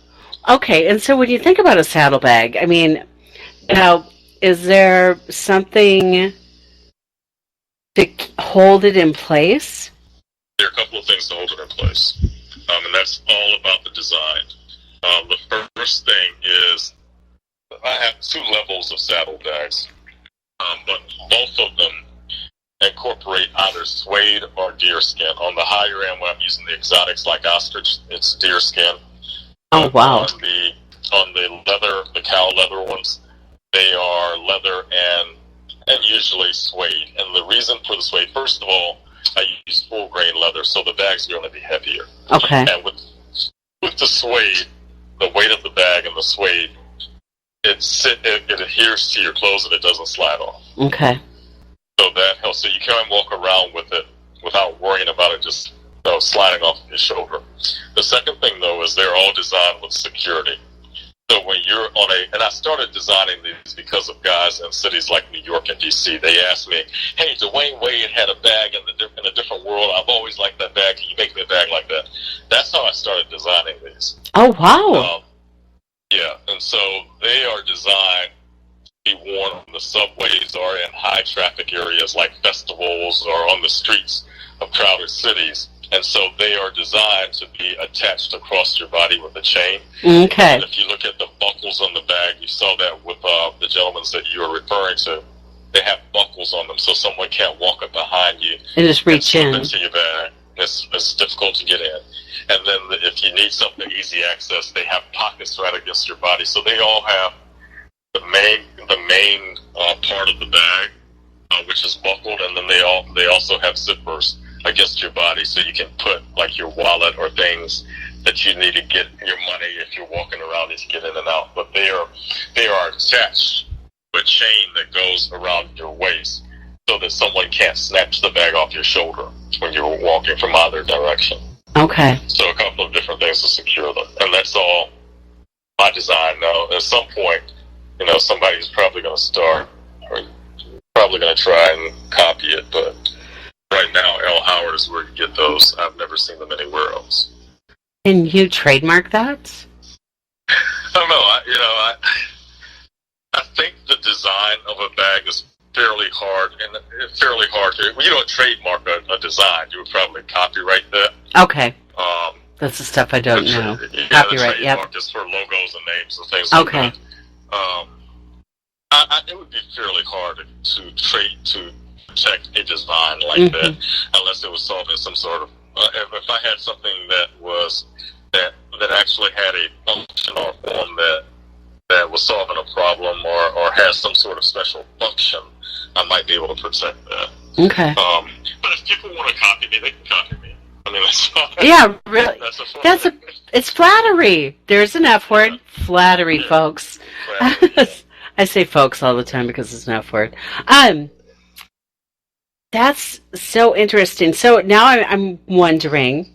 Speaker 3: Okay, and so when you think about a saddlebag, I mean, is there something to hold it in place?
Speaker 4: There are a couple of things to hold it in place, and that's all about the design. The first thing is I have 2 levels of saddlebags, but both of them incorporate either suede or deerskin. On the higher end, when I'm using the exotics like ostrich, it's deerskin.
Speaker 3: Oh, wow.
Speaker 4: On the leather, the cow leather ones, they are leather and usually suede. And the reason for the suede, first of all, I use full grain leather, so the bag's going to be heavier.
Speaker 3: Okay.
Speaker 4: And with the suede, the weight of the bag and the suede, it adheres to your clothes and it doesn't slide off.
Speaker 3: Okay.
Speaker 4: So that helps. So you can walk around with it without worrying about it just sliding off your shoulder. The second thing, though, is they're all designed with security. So when you're and I started designing these because of guys in cities like New York and D.C. They asked me, hey, Dwayne Wade had a bag in a different world. I've always liked that bag. Can you make me a bag like that? That's how I started designing these.
Speaker 3: Oh, wow.
Speaker 4: Yeah, and so they are designed to be worn on the subways or in high traffic areas like festivals or on the streets of crowded cities. And so they are designed to be attached across your body with a chain.
Speaker 3: Okay.
Speaker 4: And if you look at the buckles on the bag, you saw that with the gentlemen that you were referring to. They have buckles on them so someone can't walk up behind you
Speaker 3: and just reach in
Speaker 4: into your bag. It's difficult to get in. And then if you need something easy access, they have pockets right against your body. So they all have the main part of the bag, which is buckled, and then they also have zippers against your body, so you can put like your wallet or things that you need to get your money if you're walking around to get in and out. But they are attached to a chain that goes around your waist so that someone can't snatch the bag off your shoulder when you're walking from either direction.
Speaker 3: Okay.
Speaker 4: So a couple of different things to secure them, and that's all my design. Now, at some point, somebody's probably going to start or probably going to try and copy it, but right now, L. Howard is where you get those. I've never seen them anywhere else.
Speaker 3: Can you trademark that?
Speaker 4: I don't know. I think the design of a bag is fairly hard, and it's fairly hard to. When you don't trademark a design, you would probably copyright that.
Speaker 3: Okay. That's the stuff I don't know. Copyright. Yep.
Speaker 4: Just for logos and names and things like that. It would be fairly hard to protect a design like that, unless it was solving some sort of. If I had something that actually had a function or form that that was solving a problem or has some sort of special function, I might be able to protect that.
Speaker 3: Okay.
Speaker 4: But if people want to copy me, they can copy me. I mean, that's fine.
Speaker 3: Yeah, really.
Speaker 4: That's
Speaker 3: It's flattery. There's an F word. Flattery, folks.
Speaker 4: Flattery, yeah.
Speaker 3: I say folks all the time because it's an F word. That's so interesting. So now I'm wondering.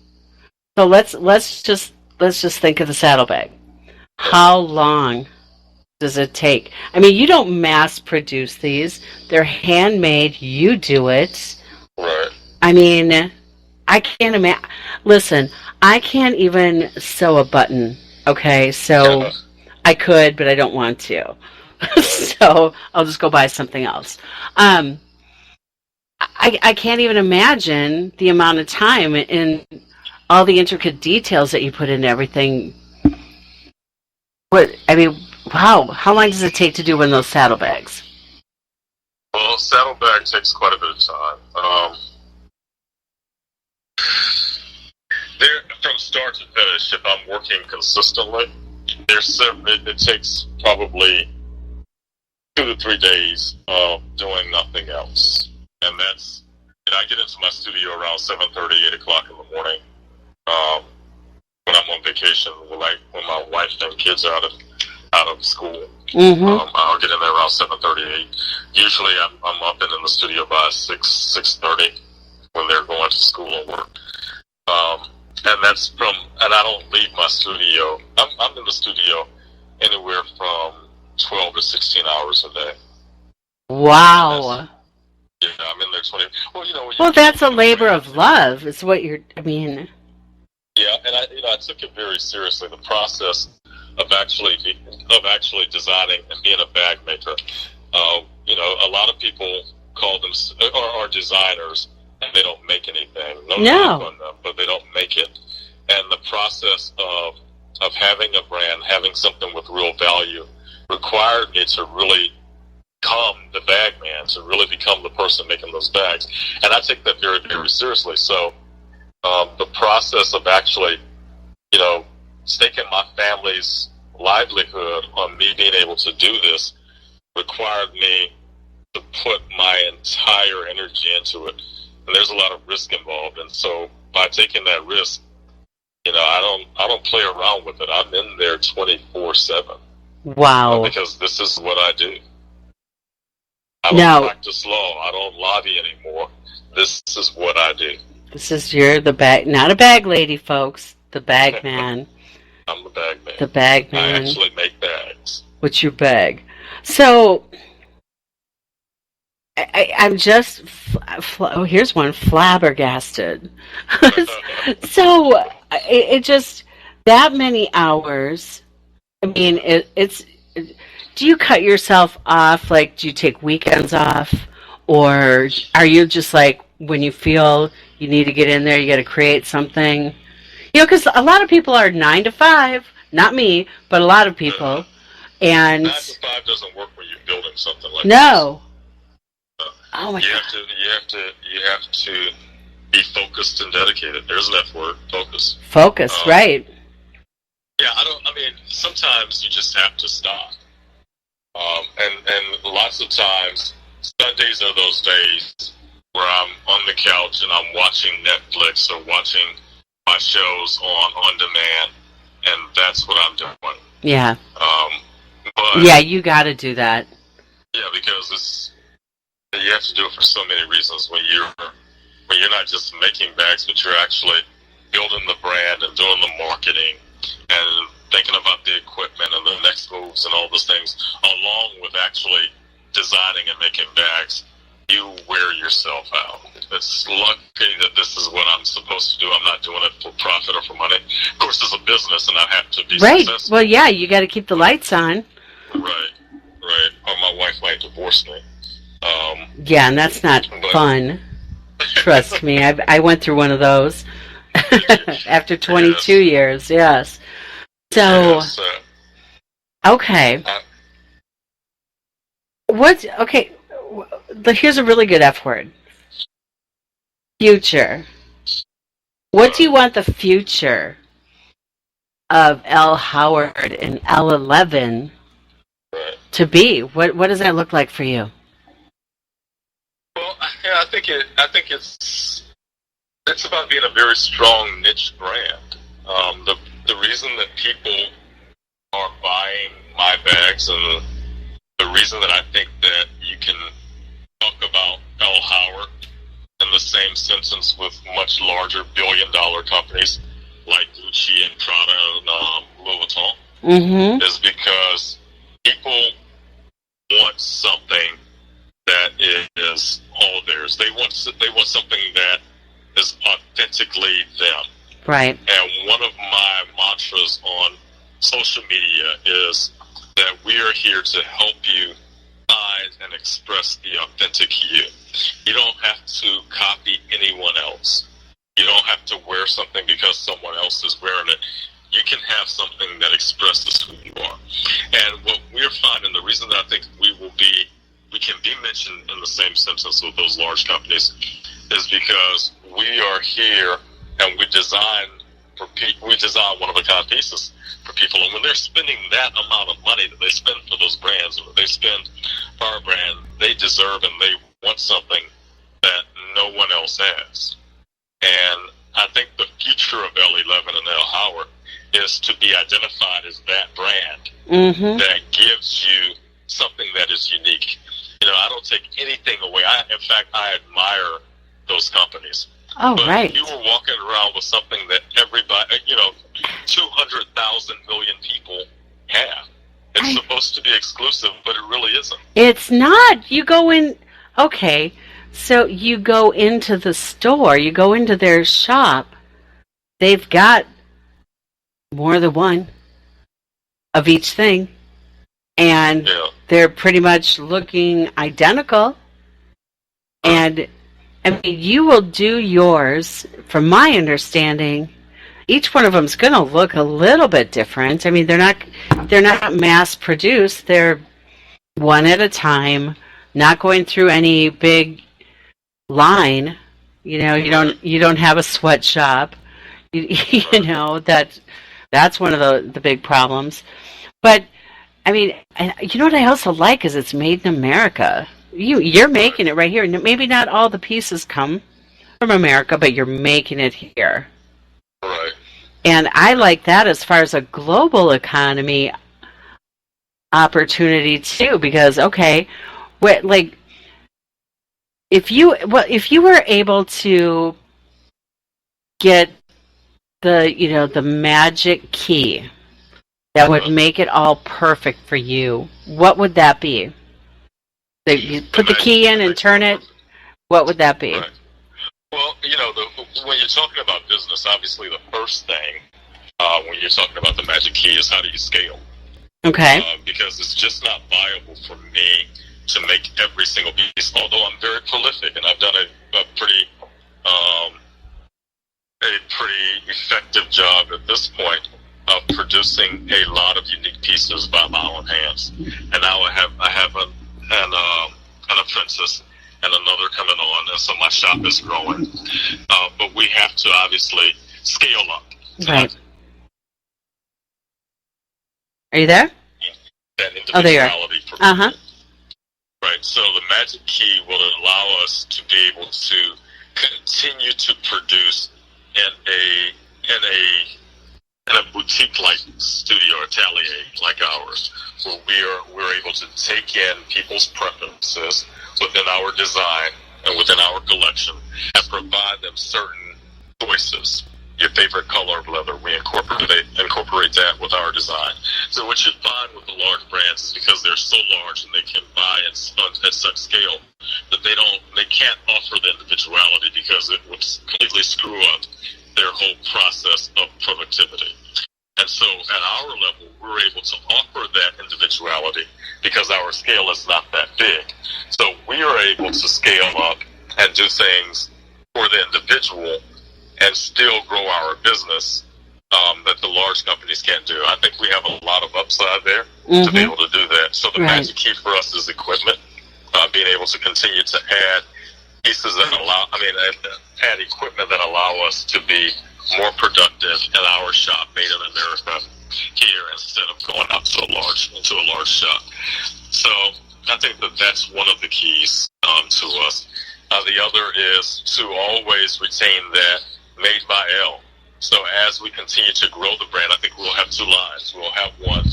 Speaker 3: So let's just think of the saddlebag. How long does it take? I mean, you don't mass produce these. They're handmade. You do it.
Speaker 4: Right.
Speaker 3: I mean, I can't imagine. Listen, I can't even sew a button. Okay, so I could, but I don't want to. So I'll just go buy something else. I can't even imagine the amount of time and all the intricate details that you put into everything. Wow, how long does it take to do one of those saddlebags?
Speaker 4: Well, saddlebag takes quite a bit of time. From start to finish, if I'm working consistently, it takes probably 2 to 3 days of doing nothing else. And that's, I get into my studio around 7:30, 8 o'clock in the morning. When I'm on vacation, when my wife and kids are out of school, I'll get in there around 7:38. Usually, I'm up and in the studio by 6:30 when they're going to school or work. And I don't leave my studio. I'm in the studio anywhere from 12 to 16 hours a day.
Speaker 3: Wow.
Speaker 4: Yeah, I'm in there 20.
Speaker 3: Well, that's a labor of love. It's what you're. I mean.
Speaker 4: Yeah, and I took it very seriously. The process of actually designing and being a bag maker. A lot of people call them or are designers and they don't make anything. No. On them, but they don't make it. And the process of having a brand, having something with real value, required me to really become the bag man, to really become the person making those bags. And I take that very, very seriously. So the process of actually, staking my family's livelihood on me being able to do this required me to put my entire energy into it. And there's a lot of risk involved. And so by taking that risk, I don't play around with it. I'm in there 24/7.
Speaker 3: Wow.
Speaker 4: Because this is what I do. I don't practice law. I don't lobby anymore. This is what I do.
Speaker 3: You're the bag, not a bag lady, folks. The bag man.
Speaker 4: I'm the bag man.
Speaker 3: The bag man.
Speaker 4: I actually make bags. What's
Speaker 3: your bag? So, I'm just, here's one, flabbergasted. So, it just, that many hours, I mean, do you cut yourself off? Like, do you take weekends off? Or are you just like, when you feel you need to get in there, you got to create something? Because a lot of people are 9 to 5, not me, but a lot of people. And
Speaker 4: 9 to 5 doesn't work when you're building something like
Speaker 3: no.
Speaker 4: This.
Speaker 3: Oh my God.
Speaker 4: You have to be focused and dedicated. There's an F word, focus.
Speaker 3: Focus, right.
Speaker 4: Yeah, sometimes you just have to stop. And lots of times, Sundays are those days where I'm on the couch and I'm watching Netflix or watching my shows on demand, and that's what I'm doing.
Speaker 3: Yeah.
Speaker 4: But
Speaker 3: yeah, you got to do that.
Speaker 4: Yeah, because you have to do it for so many reasons. When you're not just making bags, but you're actually building the brand and doing the marketing and thinking about the equipment and the next moves and all those things, along with actually designing and making bags, you wear yourself out. It's lucky that this is what I'm supposed to do. I'm not doing it for profit or for money. Of course, it's a business, and I have to be successful.
Speaker 3: Well, yeah, you got to keep the lights on.
Speaker 4: Right. Or my wife might divorce me.
Speaker 3: Yeah, and that's not fun. Trust me, I went through one of those after 22 years. Yes. So, okay. Okay, here's a really good F word. Future. What do you want the future of L. Howard and L11 to be? What does that look like for you?
Speaker 4: Well, yeah, I think it's about being a very strong niche brand. The reason that people are buying my bags, and the reason that I think that you can talk about L. Howard in the same sentence with much larger billion-dollar companies like Gucci and Prada and Louis Vuitton
Speaker 3: Mm-hmm.
Speaker 4: is because people want something that is all theirs. They want something that is authentically them.
Speaker 3: Right.
Speaker 4: And one of my mantras on social media is that we are here to help you find and express the authentic you. You don't have to copy anyone else. You don't have to wear something because someone else is wearing it. You can have something that expresses who you are. And what we're finding, the reason that I think we can be mentioned in the same sentence with those large companies, is because we are here and we design one-of-a-kind pieces for people. And when they're spending that amount of money that they spend for those brands, or they spend for our brand, they deserve and they want something that no one else has. And I think the future of L11 and L. Howard is to be identified as that brand
Speaker 3: Mm-hmm.
Speaker 4: that gives you something that is unique. You know, I don't take anything away. In fact, I admire those companies.
Speaker 3: Oh,
Speaker 4: But
Speaker 3: right.
Speaker 4: if you were walking around with something that everybody, 200,000 million people have. It's supposed to be exclusive, but it really isn't.
Speaker 3: It's not. You go in. Okay. So you go into the store, you go into their shop. They've got more than one of each thing. And
Speaker 4: Yeah.
Speaker 3: they're pretty much looking identical. And I mean, you will do yours, from my understanding. Each one of them is going to look a little bit different. I mean, they're not mass produced. They're one at a time, not going through any big line. You don't have a sweatshop. That's one of the big problems. But I mean, you know what I also like is it's made in America. You're making it right here. Maybe not all the pieces come from America, but you're making it here.
Speaker 4: Right.
Speaker 3: And I like that as far as a global economy opportunity too, because if you were able to get the magic key that would make it all perfect for you, what would that be? You put the key in and turn it. What would that be?
Speaker 4: Right. Well, when you're talking about business, obviously the first thing when you're talking about the magic key is how do you scale?
Speaker 3: Okay.
Speaker 4: Because it's just not viable for me to make every single piece, although I'm very prolific and I've done a pretty effective job at this point of producing a lot of unique pieces by my own hands. And now I have an apprentice and another coming on, and so my shop is growing. But we have to obviously scale up.
Speaker 3: Right. Are you there?
Speaker 4: That
Speaker 3: Oh, there you are.
Speaker 4: individuality for
Speaker 3: Uh-huh.
Speaker 4: people. Right. So the magic key will allow us to be able to continue to produce in a boutique-like studio or atelier like ours, where we're able to take in people's preferences within our design and within our collection and provide them certain choices. Your favorite color of leather, we incorporate that with our design. So what you find with the large brands is because they're so large and they can buy at such scale that they can't offer the individuality because it would completely screw up their whole process of productivity. And so at our level, we're able to offer that individuality because our scale is not that big. So we are able to scale up and do things for the individual and still grow our business that the large companies can't do. I think we have a lot of upside there to be able to do that. So the magic key for us is equipment, being able to continue to add pieces that add equipment that allow us to be more productive in our shop, made in America, here instead of going out into a large shop. that's one of the keys to us. The other is to always retain that made by L. So as we continue to grow the brand, I think we'll have two lines. We'll have one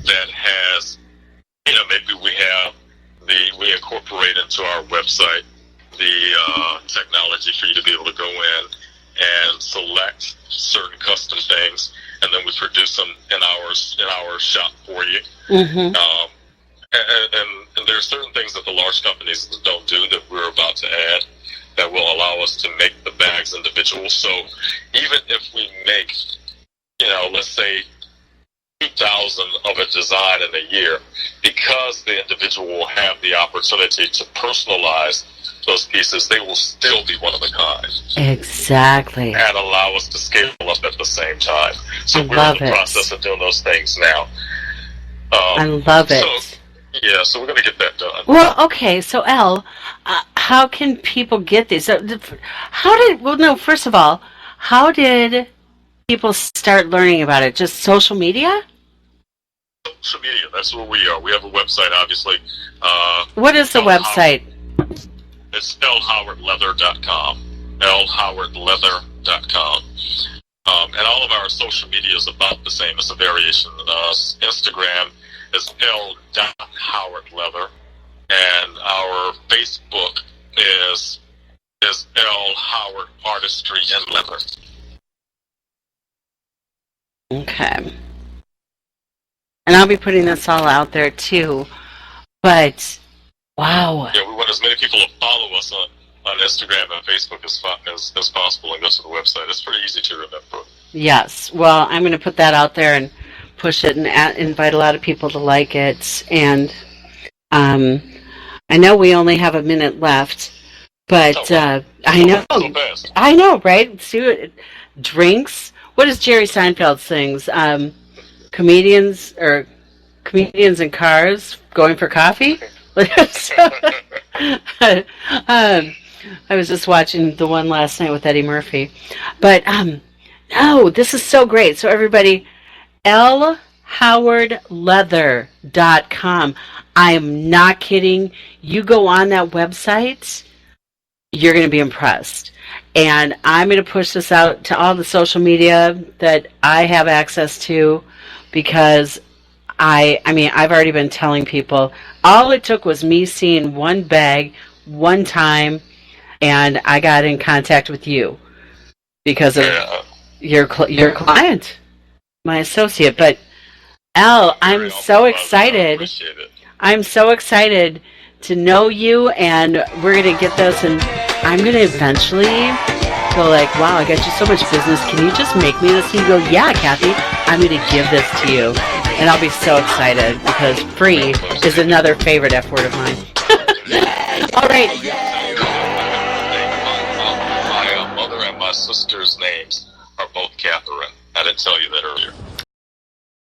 Speaker 4: that has, maybe we incorporate into our website the technology for you to be able to go in and select certain custom things, and then we produce them in our shop for you.
Speaker 3: Mm-hmm.
Speaker 4: And there are certain things that the large companies don't do that we're about to add that will allow us to make the bags individual. So even if we make, let's say 2,000 of a design in a year, because the individual will have the opportunity to personalize those pieces, they will still be one of a kind.
Speaker 3: Exactly.
Speaker 4: And allow us to scale up at the same time. So we're in the process of doing those things now.
Speaker 3: I love it.
Speaker 4: So we're going to get that done.
Speaker 3: Well, okay, so Elle, how can people get these? So, first of all, how did people start learning about it? Just social media?
Speaker 4: Social media, that's where we are. We have a website, obviously.
Speaker 3: What is the website?
Speaker 4: It's lhowardleather.com. lhowardleather.com. And all of our social media is about the same. It's a variation. Instagram is l.howardleather, and our Facebook is L Howard Artistry and Leather.
Speaker 3: Okay. And I'll be putting this all out there too. But wow.
Speaker 4: Yeah, we want as many people to follow us on Instagram and Facebook as possible, and go to the website. It's pretty easy to remember.
Speaker 3: Yes. Well, I'm going to put that out there and push it and invite a lot of people to like it. And I know we only have a minute left, but I know, right? See, drinks. What does Jerry Seinfeld sings? Comedians in cars going for coffee. I was just watching the one last night with Eddie Murphy, but no, this is so great. So everybody, lhowardleather.com. I am not kidding. You go on that website, you're going to be impressed. And I'm going to push this out to all the social media that I have access to, because I've already been telling people. All it took was me seeing one bag one time, and I got in contact with you because of your client, my associate. But Elle, I'm so excited. I'm so excited to know you, and we're going to get this, and I'm going to eventually go like, wow, I got you so much business. Can you just make me this? And you go, yeah, Kathy, I'm going to give this to you. And I'll be so excited, because free is another favorite F word of mine. All right.
Speaker 4: My mother and my sister's names are both Catherine. I didn't tell you that earlier.